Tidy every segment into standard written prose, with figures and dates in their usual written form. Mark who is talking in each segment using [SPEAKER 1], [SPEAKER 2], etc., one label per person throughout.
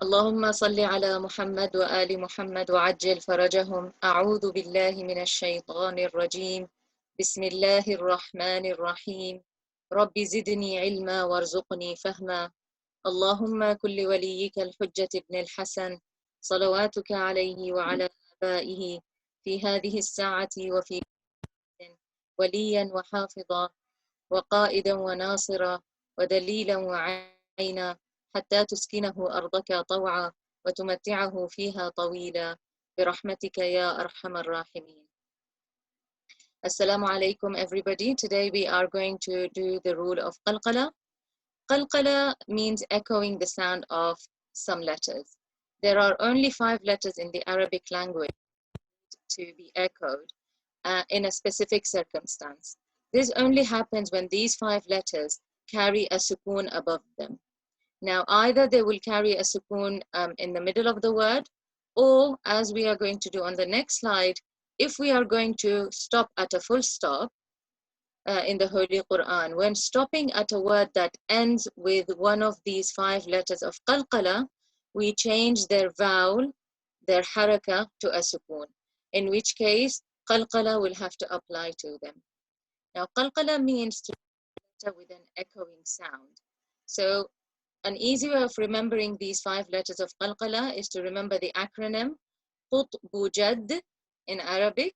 [SPEAKER 1] اللهم صل على محمد وآل محمد وعجل فرجهم. أعوذ بالله من الشيطان الرجيم. بسم الله الرحمن الرحيم. رب زدني علما وارزقني فهما. اللهم كل وليك الحجة ابن الحسن صلواتك عليه وعلى آبائه في هذه الساعة وفي وليا وحافظا وقائدا وناصرا ودليلا وعينا حتى تسكنه أرضك طوعا وتمتعه فيها طويلا برحمتك يا أرحم الراحمين. Assalamu alaikum everybody. Today we are going to do the rule of Qalqalah. Qalqalah means echoing the sound of some letters. There are only 5 letters in the Arabic language to be echoed in a specific circumstance. This only happens when these 5 letters carry a sukoon above them. Now, either they will carry a sukoon in the middle of the word, or as we are going to do on the next slide, if we are going to stop at a full stop in the Holy Quran, when stopping at a word that ends with one of these 5 letters of Qalqalah, we change their vowel, their haraka, to a sukoon, in which case Qalqalah will have to apply to them. Now, Qalqalah means to letter with an echoing sound. So an easy way of remembering these 5 letters of Qalqalah is to remember the acronym Qutbu Jadd in Arabic.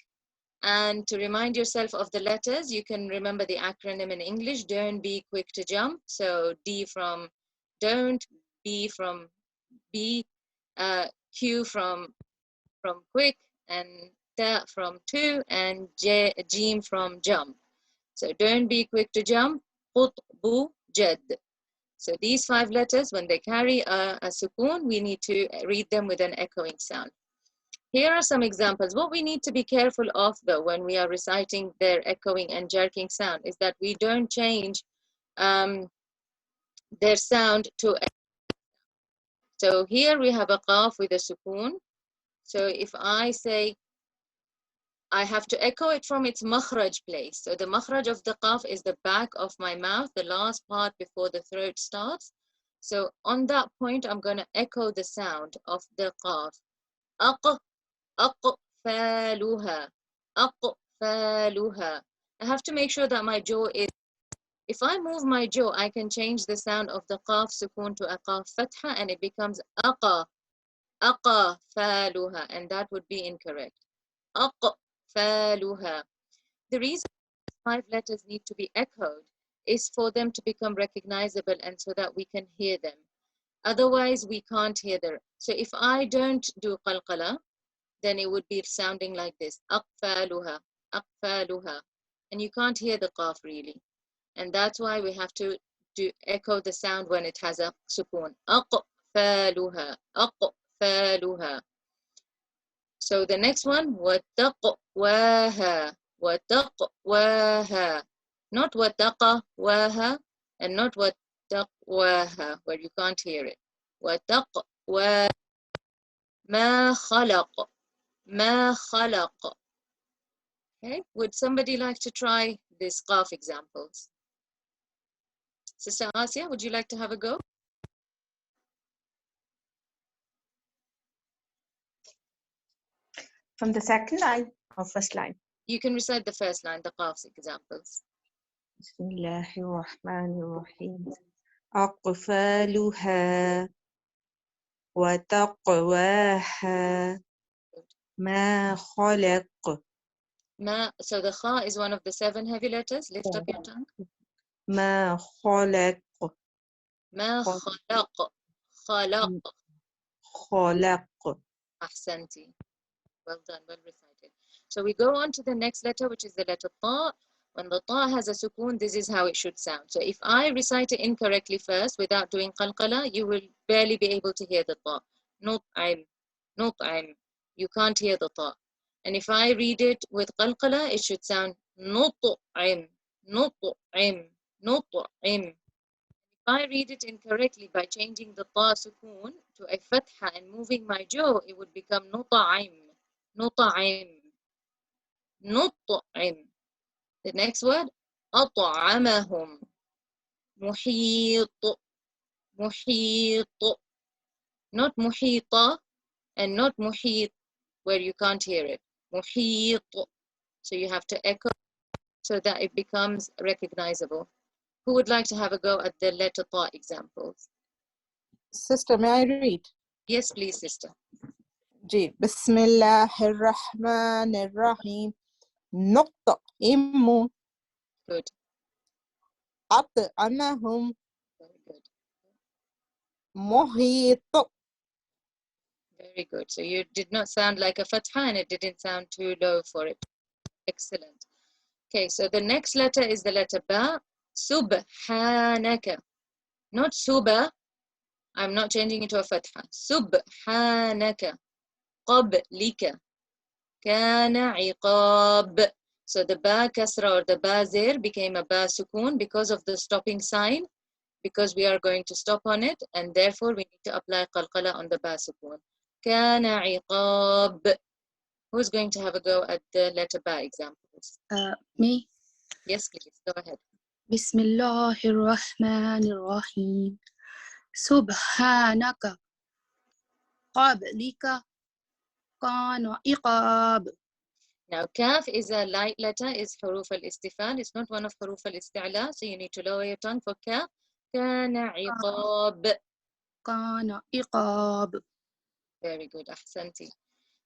[SPEAKER 1] And to remind yourself of the letters, you can remember the acronym in English. Don't be quick to jump. So D from don't, B from be, Q from quick, and Ta from to, and Jim from jump. So don't be quick to jump, Qutbu Jad. So these 5 letters, when they carry a sukoon, we need to read them with an echoing sound. Here are some examples. What we need to be careful of, though, when we are reciting their echoing and jerking sound is that we don't change their sound to a. So here we have a qaf with a sukoon. So if I say, I have to echo it from its makhraj place. So the makhraj of the qaf is the back of my mouth, the last part before the throat starts. So on that point, I'm going to echo the sound of the qaf. أقفالها أقفالها. I have to make sure that my jaw is, if I move my jaw, I can change the sound of the qaf sukoon to a qaf fatha, and it becomes أقفالها, and that would be incorrect. أقفالها. The reason 5 letters need to be echoed is for them to become recognizable and so that we can hear them. Otherwise, we can't hear them. So if I don't do qalqalah, then it would be sounding like this. أقفالها أقفالها. And you can't hear the qaf really. And that's why we have to echo the sound when it has a sukoon. أقفالها أقفالها. So the next one, وَتَقْوَاهَا وَتَقْوَاهَا. Not وَتَقَوَاهَا and not وَتَقْوَاهَا, where you can't hear it. وَتَقْوَاهَا. مَا خَلَقَ مَا خَلَقَ. Okay, would somebody like to try these qaf examples? Sister Asia, would you like to have a go?
[SPEAKER 2] From the second line or first line?
[SPEAKER 1] You can recite the first line, the qaf examples.
[SPEAKER 2] Bismillahirrahmanirrahim. أقفالها وتقواها ما خلق.
[SPEAKER 1] Ma, so the kha is one of the 7 heavy letters. Lift up your tongue.
[SPEAKER 2] ما خلق.
[SPEAKER 1] ما خلق خلق.
[SPEAKER 2] خلق.
[SPEAKER 1] Ahsanti. Well done, well recited. So we go on to the next letter, which is the letter ta. When the ta has a sukoon, this is how it should sound. So if I recite it incorrectly first without doing qalqalah, you will barely be able to hear the ta. Nut'im, nut'im. You can't hear the ta. And if I read it with qalqalah, it should sound nut'im, nut'im, nut'im. If I read it incorrectly by changing the ta sukoon to a fatha and moving my jaw, it would become nut'im, nut'im, nut'im. The next word, أطعمهم محيط محيط. not muhita and not muhit where you can't hear it. Muhit. So you have to echo so that it becomes recognizable. Who would like to have a go at the letter ta examples?
[SPEAKER 2] Sister, may I read?
[SPEAKER 1] Yes, please, sister.
[SPEAKER 2] Ji. Bismillahirrahmanirrahim. نطعم
[SPEAKER 1] Good.
[SPEAKER 2] أطعمهم
[SPEAKER 1] Very good.
[SPEAKER 2] محيط.
[SPEAKER 1] Very good. So you did not sound like a fatha and it didn't sound too low for it. Excellent. Okay, so the next letter is the letter ba. Subhanaka. Not suba. I'm not changing it to a fatha. Subhanaka. Qablika. Kana iqab. So the ba kasra or the ba zir became a ba sukun because of the stopping sign, because we are going to stop on it, and therefore we need to apply qalqala on the ba sukun. Kana iqab. Who's going to have a go at the letter ba examples?
[SPEAKER 3] Me.
[SPEAKER 1] Yes, please, go ahead.
[SPEAKER 3] Bismillahirrahmanirrahim. Subhanaka. Qablika. Kana iqab.
[SPEAKER 1] Now, kaf is a light letter, is huruf al-istifal. It's not one of huruf al-isti'la, so you need to lower your tongue for kaf. Kana iqab.
[SPEAKER 3] Kana iqab.
[SPEAKER 1] Very good, ahsanti.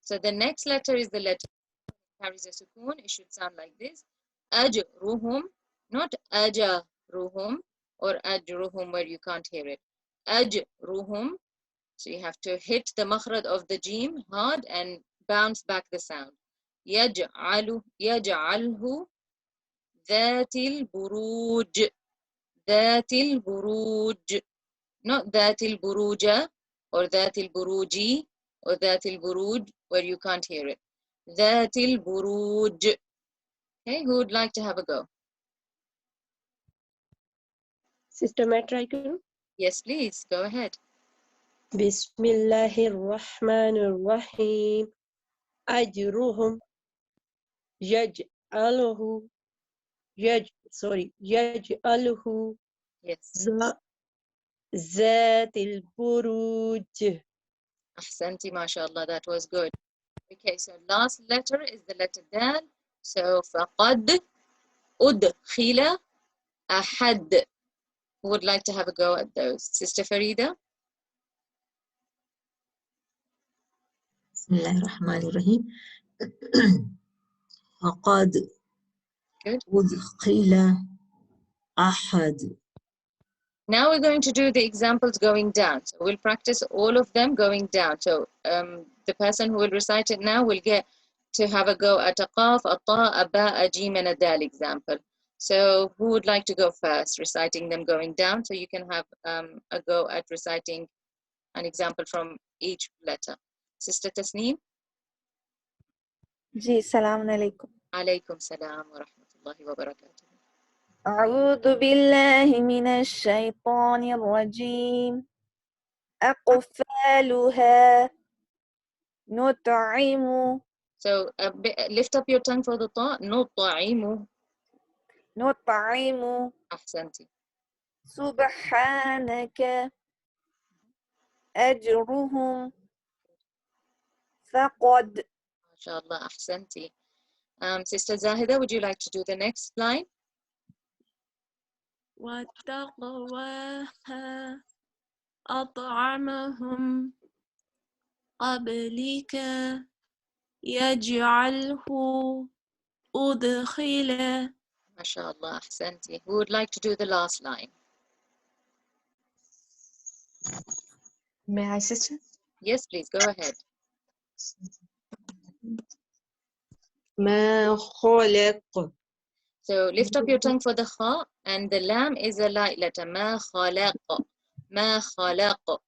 [SPEAKER 1] So the next letter is the letter that carries a sukoon. It should sound like this. Ajruhum, not ajaruhum or ajruhum where you can't hear it. Ajruhum. So you have to hit the makhraj of the jim hard and bounce back the sound. يجعله ذات البروج. ذات البروج. Not ذات البروج or ذات البروج or ذات البروج where you can't hear it. ذات البروج. Okay, who would like to have a go?
[SPEAKER 4] Sister, may I try to?
[SPEAKER 1] Yes, please, go ahead.
[SPEAKER 4] Bismillahirrahmanirrahim. Ajruhum yaj'aluhu yaj'aluhu
[SPEAKER 1] Yes.
[SPEAKER 4] zatil buruj.
[SPEAKER 1] Ahsanti, mashallah, that was good. Okay, so last letter is the letter dal. So فقد أدخل أحد. Who would like to have a go at those? Sister Farida?
[SPEAKER 5] بسم الله الرحمن الرحيم فقد
[SPEAKER 1] Good.
[SPEAKER 5] أدخل أحد.
[SPEAKER 1] Now we're going to do the examples going down. So we'll practice all of them going down. So the person who will recite it now will get to have a go at a qaf, a ta, a ba, a jim, and a dal example. So who would like to go first, reciting them going down? So you can have a go at reciting an example from each letter. Sister Tasneem?
[SPEAKER 2] Ji, salaam alaikum.
[SPEAKER 1] Alaykum salam wa rahmatullahi wa barakatuh.
[SPEAKER 2] أعوذ بالله من الشيطان الرجيم أقفالها نطعم
[SPEAKER 1] So lift up your tongue for the ta. نطعم.
[SPEAKER 2] نطعم
[SPEAKER 1] أحسنتي.
[SPEAKER 2] سبحانك أجرهم فقد.
[SPEAKER 1] MashaAllah, أحسنتي. Sister Zahida, would you like to do the next line?
[SPEAKER 3] وتقواها أطعمهم قبلك يجعله أدخل.
[SPEAKER 1] MashaAllah, أحسنتي. Who would like to do the last line?
[SPEAKER 2] May I, sister?
[SPEAKER 1] Yes, please, go ahead.
[SPEAKER 2] ما خلق.
[SPEAKER 1] So lift up your tongue for the kha, and the lam is a light letter. ما خلق. ما خلق.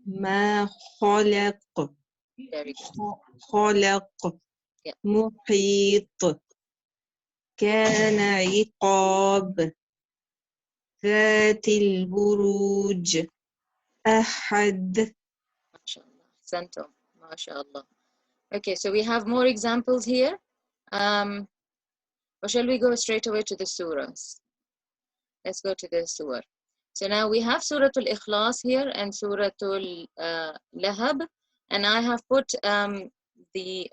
[SPEAKER 2] ما خلق.
[SPEAKER 1] Very good.
[SPEAKER 2] خلق.
[SPEAKER 1] Yeah.
[SPEAKER 2] محيط. كان عقاب. ذات البروج. أحد.
[SPEAKER 1] MashaAllah. أحسنتم. MashaAllah. Okay, so we have more examples here. Or shall we go straight away to the surahs? Let's go to the surah. So now we have Surah Al-Ikhlas here and Surah Al-Lahab, and I have put the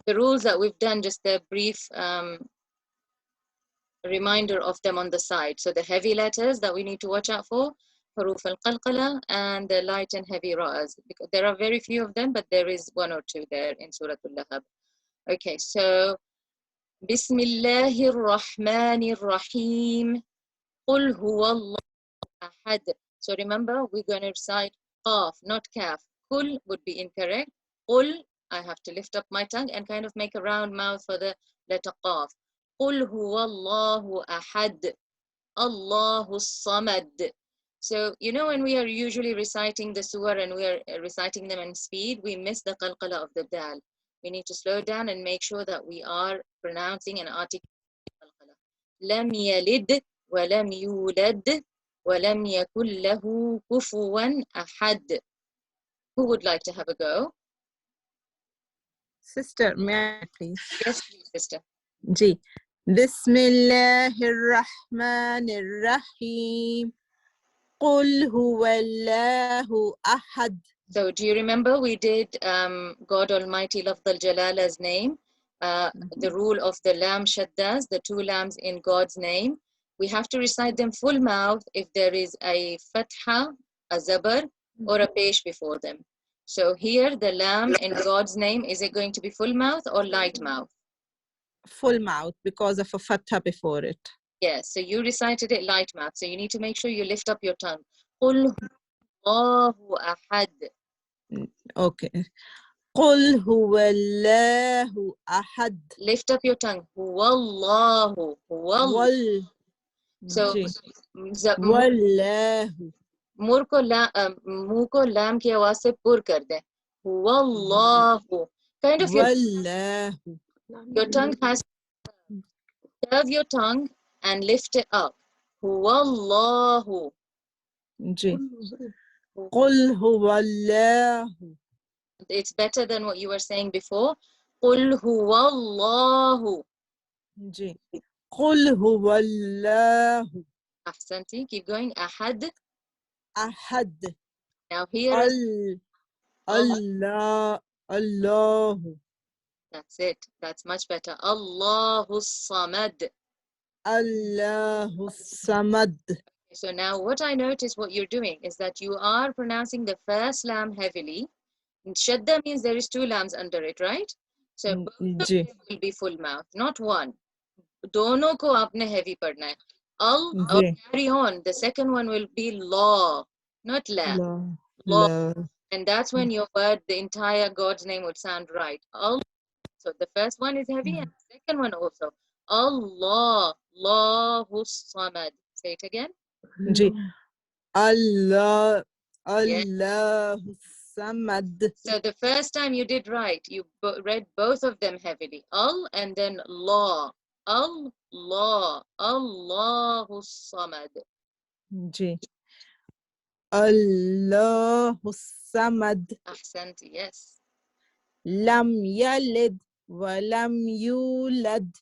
[SPEAKER 1] rules that we've done, just a brief reminder of them on the side. So the heavy letters that we need to watch out for, Huruf al-Qalqalah, and the light and heavy ra'as. Because there are very few of them, but there is one or two there in Surah Al-Lahab. Okay, so Bismillahir Rahmanir Rahim. Qul huwa Ahad. So remember, we're going to recite Qaf, not Kaf. Qul would be incorrect. Qul, I have to lift up my tongue and kind of make a round mouth for the letter Qaf. Qul huwa Allahu Ahad. Allahu Samad. So, you know, when we are usually reciting the surah and we are reciting them in speed, we miss the qalqala of the dal. We need to slow down and make sure that we are pronouncing and articulating qalqala. Lam yalid wa lam yulad wa lam yakul lahu kufuwan ahad. Who would like to have a go?
[SPEAKER 6] Sister, may I please?
[SPEAKER 1] Yes, please, sister.
[SPEAKER 6] Ji. Bismillahir Rahmanir Rahim. Qul huwallahu ahad.
[SPEAKER 1] So do you remember we did God Almighty Lafz al-Jalala's name, the rule of the lam shaddas, the two lams in God's name. We have to recite them full mouth if there is a fatha, a zabar, or a pesh before them. So here the lam in God's name, is it going to be full mouth or light mouth?
[SPEAKER 6] Full mouth because of a fatha before it.
[SPEAKER 1] Yes, so you recited it light mouth. So you need to make sure you lift up your tongue. Qul Allahu ahad.
[SPEAKER 6] Okay. Qul huwallahu ahad.
[SPEAKER 1] Lift up your tongue. Huwallahu. Huwallahu. So,
[SPEAKER 6] Ji. Wallahu.
[SPEAKER 1] मुंह को लाम की आवाज से पुर कर दें. Huwallahu. Kind of
[SPEAKER 6] Wallahu.
[SPEAKER 1] your tongue has to curve your tongue and lift it up. Huwallahu.
[SPEAKER 6] Ji. Qul huwallahu.
[SPEAKER 1] It's better than what you were saying before. Qul huwallahu.
[SPEAKER 6] Ji. Qul huwallahu.
[SPEAKER 1] Ahsanti. Keep going. Ahad.
[SPEAKER 6] Ahad.
[SPEAKER 1] Now here.
[SPEAKER 6] Allah. Allahu.
[SPEAKER 1] That's it. That's much better. Allahu Samad.
[SPEAKER 6] Allahu Samad.
[SPEAKER 1] So now what I notice what you're doing is that you are pronouncing the first lam heavily. Shadda means there is two lams under it, right? So both of them will be full mouth, not one. Dono ko aapne heavy padna hai. Al, carry on. The second one will be law, not la. Law. And that's when your word, the entire God's name would sound right. Al. So the first one is heavy and the second one also. Allah, Allahu Samad. Say it again.
[SPEAKER 6] Ji. Allah, Allahu Samad.
[SPEAKER 1] So the first time you did right, you read both of them heavily. Al and then law. Allah, Allahu Samad.
[SPEAKER 6] Ji. Allahu Samad.
[SPEAKER 1] Ahsanti, yes.
[SPEAKER 6] Lam yalid wa lam yulad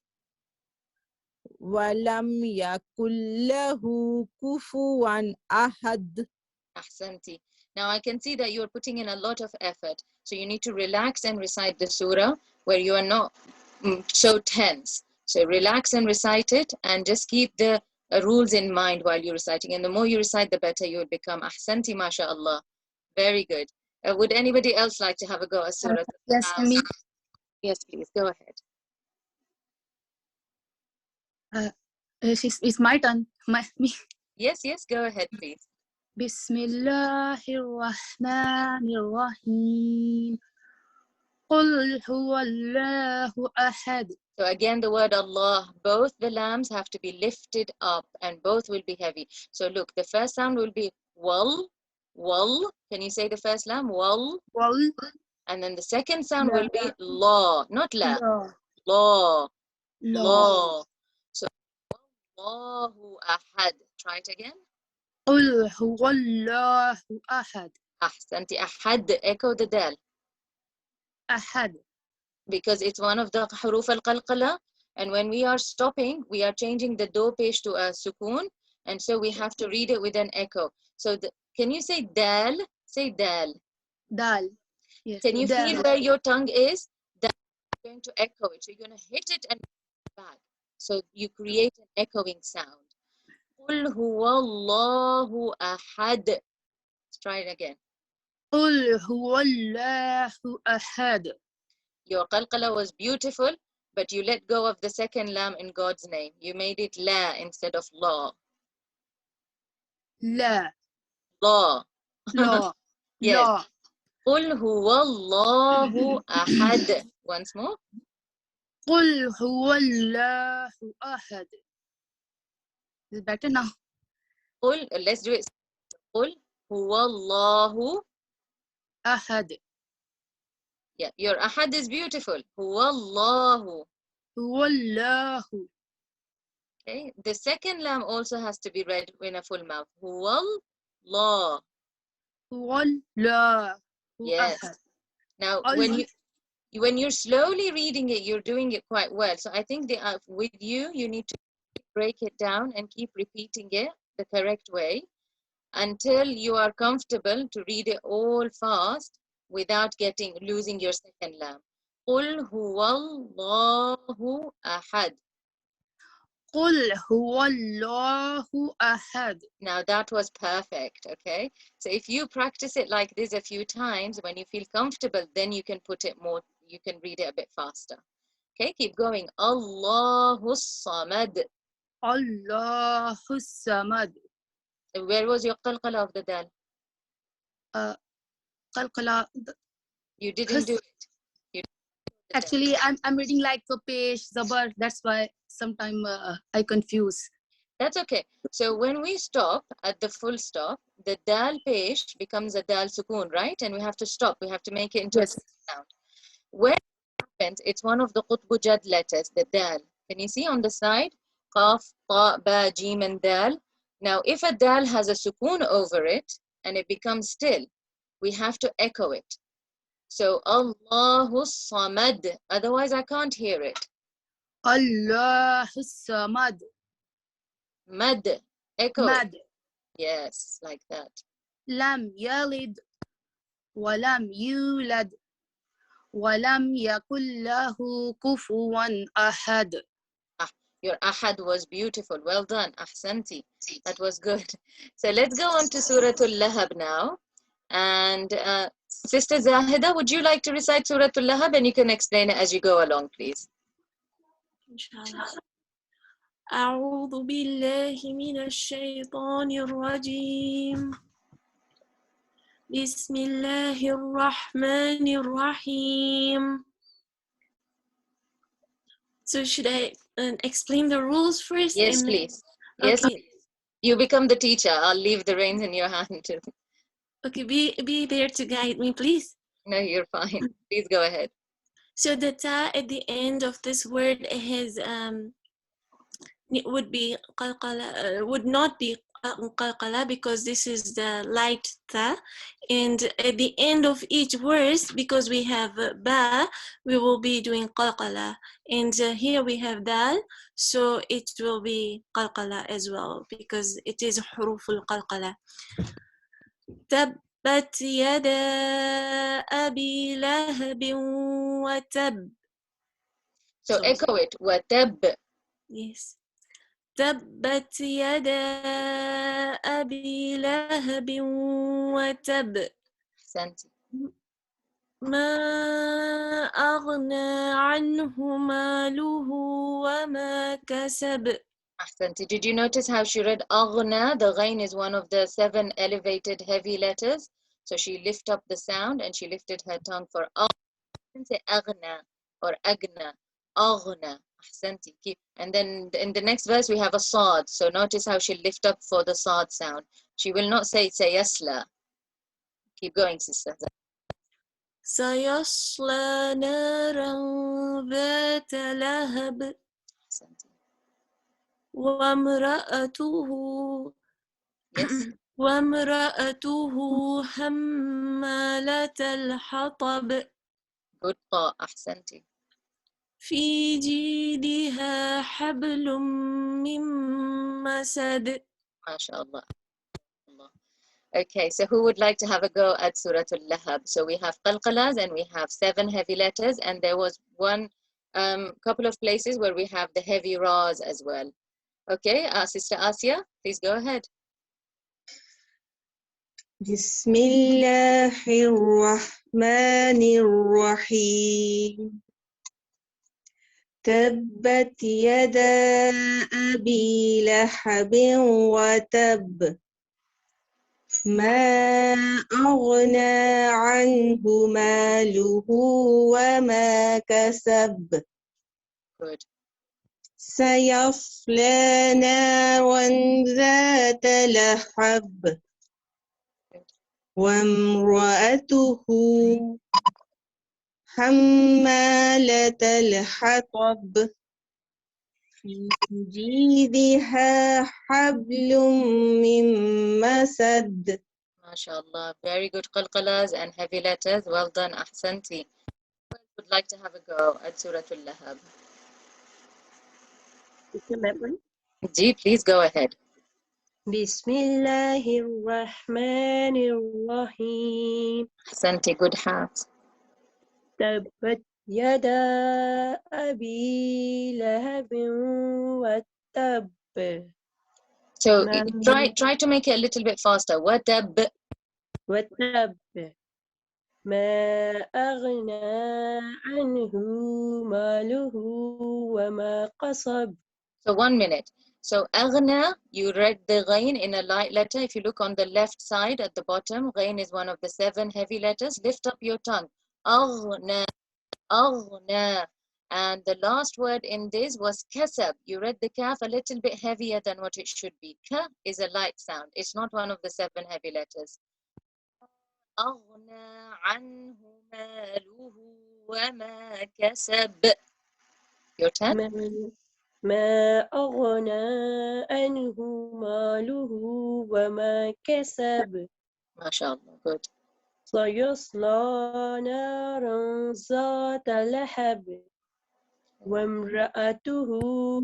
[SPEAKER 6] wa lam yakul lahu kufuwan ahad.
[SPEAKER 1] Ahsanti. Now I can see that you are putting in a lot of effort. So you need to relax and recite the surah where you are not so tense. So relax and recite it and just keep the rules in mind while you're reciting. And the more you recite, the better you will become. Ahsanti, mashallah. Very good. Would anybody else like to have a go at surah?
[SPEAKER 3] Yes, me.
[SPEAKER 1] Yes, please. Go ahead.
[SPEAKER 3] It's my turn. Me.
[SPEAKER 1] Yes, go ahead, please.
[SPEAKER 3] Bismillahir Rahmanir Rahim. Qul huwallahu ahad.
[SPEAKER 1] So again, the word Allah, both the lambs have to be lifted up and both will be heavy. So look, the first sound will be wal, wal. Can you say the first lamb? Wal.
[SPEAKER 3] Wal.
[SPEAKER 1] And then the second sound will be la, not la.
[SPEAKER 3] La.
[SPEAKER 1] La. So Allahu ahad. Try it again.
[SPEAKER 3] Qul huwallahu ahad.
[SPEAKER 1] Ahsanti. Ahad. Echo the dal.
[SPEAKER 3] Ahad.
[SPEAKER 1] Because it's one of the huruf al-qalqala, and when we are stopping, we are changing the do pesh to a sukoon. And so we have to read it with an echo. So can you say dal? Say dal.
[SPEAKER 3] Dal. Yes.
[SPEAKER 1] Can you
[SPEAKER 3] Dal.
[SPEAKER 1] feel where your tongue is? That's going to echo it. So you're going to hit it and back. So you create an echoing sound. قُلْ هُوَ اللَّهُ أَحَدٌ. Let's try it again.
[SPEAKER 3] قل هو الله أحد.
[SPEAKER 1] Your qalqala was beautiful, but you let go of the second lam in God's name. You made it la instead of la.
[SPEAKER 3] لا.
[SPEAKER 1] La.
[SPEAKER 3] لا.
[SPEAKER 1] Yes.
[SPEAKER 3] لا.
[SPEAKER 1] قُلْ هُوَ اللَّهُ أَحَدٌ. Once more.
[SPEAKER 3] قل هو الله أحد. Is it better now?
[SPEAKER 1] قُل, let's do it. قُلْ هُوَ اللَّهُ.
[SPEAKER 3] أحد.
[SPEAKER 1] Yeah, your ahad is beautiful. هُوَ اللَّهُ.
[SPEAKER 3] هو الله.
[SPEAKER 1] Okay. The second lam also has to be read in a full mouth. هُوَ اللَّهُ.
[SPEAKER 3] هو الله
[SPEAKER 1] Yes.
[SPEAKER 3] أحد.
[SPEAKER 1] Now, when you're slowly reading it, you're doing it quite well. So I think with you need to break it down and keep repeating it the correct way until you are comfortable to read it all fast without losing your second lam. قُلْ هُوَ اللَّهُ أَحَدٌ.
[SPEAKER 3] قل هو الله أحد.
[SPEAKER 1] Now that was perfect, okay? So if you practice it like this a few times, when you feel comfortable, then you can you can read it a bit faster. Okay, keep going. Allahu Samad.
[SPEAKER 3] الله الصمد.
[SPEAKER 1] Where was your qalqala of the dal?
[SPEAKER 3] قلقلة.
[SPEAKER 1] You didn't do it. You didn't do the dal.
[SPEAKER 3] Actually, I'm reading like a page, zabar. That's why sometimes I confuse.
[SPEAKER 1] That's okay. So when we stop at the full stop, the dal pesh becomes a dal sukoon, right? And we have to stop. We have to make it into a sound. When it happens, it's one of the qutbujad letters, the dal. Can you see on the side? Qaf, ta, ba, jim, and dal. Now, if a dal has a sukoon over it and it becomes still, we have to echo it. So, Allahu Samad. Otherwise, I can't hear it.
[SPEAKER 3] الله الصمد.
[SPEAKER 1] Mad. Echo
[SPEAKER 3] مد.
[SPEAKER 1] it. Yes, like that.
[SPEAKER 3] لم يلد ولم يولد ولم يكن له كفوا أحد.
[SPEAKER 1] Your ahad was beautiful. Well done. Ahsanti. That was good. So let's go on to Suratul Lahab now. And Sister Zahida, would you like to recite Suratul Lahab? And you can explain it as you go along, please.
[SPEAKER 7] Inshallah. أعوذ بالله من الشيطان الرجيم. بسم الله الرحمن الرحيم. So should I explain the rules first?
[SPEAKER 1] Yes, please. Yes,
[SPEAKER 7] okay.
[SPEAKER 1] You become the teacher. I'll leave the reins in your hand too.
[SPEAKER 7] Okay, be there to guide me, please.
[SPEAKER 1] No, you're fine. Please go ahead.
[SPEAKER 7] So the ta at the end of this word has would be qalqala, would not be qalqala because this is the light ta, and at the end of each verse, because we have ba, we will be doing qalqala, and here we have dal, so it will be qalqala as well because it is huruful qalqala. تبت يدا أبي لهب وتب.
[SPEAKER 1] So echo it. وَتَبْ.
[SPEAKER 7] Yes. تبت يدا أبي لهب وتب.
[SPEAKER 1] Ahsanti.
[SPEAKER 7] ما أغنى عنه ماله وما كسب.
[SPEAKER 1] Ahsanti. Did you notice how she read Aghna? The ghain is one of the 7 elevated heavy letters. So she lifted up the sound and she lifted her tongue for Aghna. Say Aghna or Agna. Aghna. Ahsanti. And then in the next verse we have a Saad. So notice how she lift up for the Saad sound. She will not say Sayasla. Keep going, sister.
[SPEAKER 7] سيصلى نارا ذات لهب.
[SPEAKER 1] Ahsanti.
[SPEAKER 7] وامرأته
[SPEAKER 1] Yes.
[SPEAKER 7] وامرأته حمالة الحطب.
[SPEAKER 1] Good ta. Ahsanti.
[SPEAKER 7] في جيدها حبل من مسد.
[SPEAKER 1] MashaAllah. Okay, so who would like to have a go at Surah Al-Lahab? So we have Qalqalas and we have 7 heavy letters, and there was one couple of places where we have the heavy ra's as well. Okay, Sister Asya, please go ahead.
[SPEAKER 2] بسم الله الرحمن الرحيم تبت يدا أبي لهب وتب ما أغنى عنه ماله وما كسب
[SPEAKER 1] Good.
[SPEAKER 2] سيصلى نارا ذات لهب وامرأته حمالة الحطب في جيدها حبل من مسد.
[SPEAKER 1] MashaAllah, very good Qalqalas and heavy letters. Well done, Ahsanti. Who would like to have a go at Surah Al-Lahab?
[SPEAKER 4] Sister Memory.
[SPEAKER 1] Ji, please go ahead.
[SPEAKER 4] Bismillahir Rahmanir Rahim.
[SPEAKER 1] Ahsanti, good hat.
[SPEAKER 4] Tabbat yada abi lahabin wa tab.
[SPEAKER 1] So
[SPEAKER 4] Ma
[SPEAKER 1] try to make it a little bit faster. Watab.
[SPEAKER 4] wa tab. ما أغنى عنه ماله وما قصب.
[SPEAKER 1] So 1 minute. So aghna, you read the ghain in a light letter. If you look on the left side at the bottom, ghain is one of the 7 heavy letters. Lift up your tongue. Aghna, aghna. And the last word in this was kasab. You read the kaf a little bit heavier than what it should be. Ka is a light sound. It's not one of the 7 heavy letters. أغنى عنه ماله وما كسب. Your turn.
[SPEAKER 4] ما أغنى عنه ماله وما كسب.
[SPEAKER 1] MashaAllah, good.
[SPEAKER 4] سيصلى نارا ذات لهب وامرأته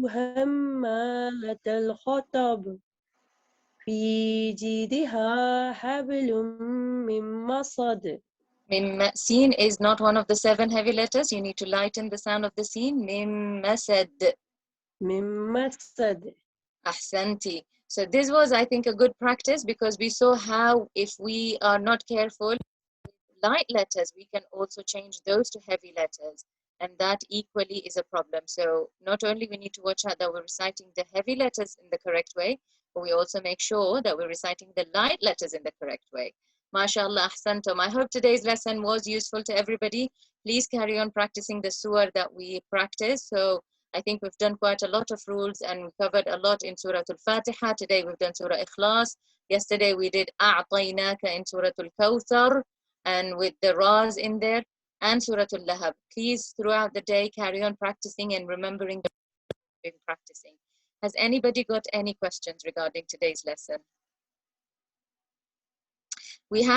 [SPEAKER 4] حمالة الحطب في جيدها حبل من مسد.
[SPEAKER 1] Mim, sin is not one of the 7 heavy letters. You need to lighten the sound of the sin. Mim masad.
[SPEAKER 4] من مسد.
[SPEAKER 1] Ahsanti. So this was, I think, a good practice because we saw how if we are not careful, light letters, we can also change those to heavy letters. And that equally is a problem. So not only we need to watch out that we're reciting the heavy letters in the correct way, but we also make sure that we're reciting the light letters in the correct way. MashaAllah, ahsantum. I hope today's lesson was useful to everybody. Please carry on practicing the surah that we practice. So I think we've done quite a lot of rules and we covered a lot in Surah Al-Fatiha. Today we've done Surah Ikhlas. Yesterday we did A'tainaka in Surah Al-Kawthar and with the Ras in there and Surah Al-Lahab. Please throughout the day carry on practicing and remembering the we've been practicing. Has anybody got any questions regarding today's lesson? We have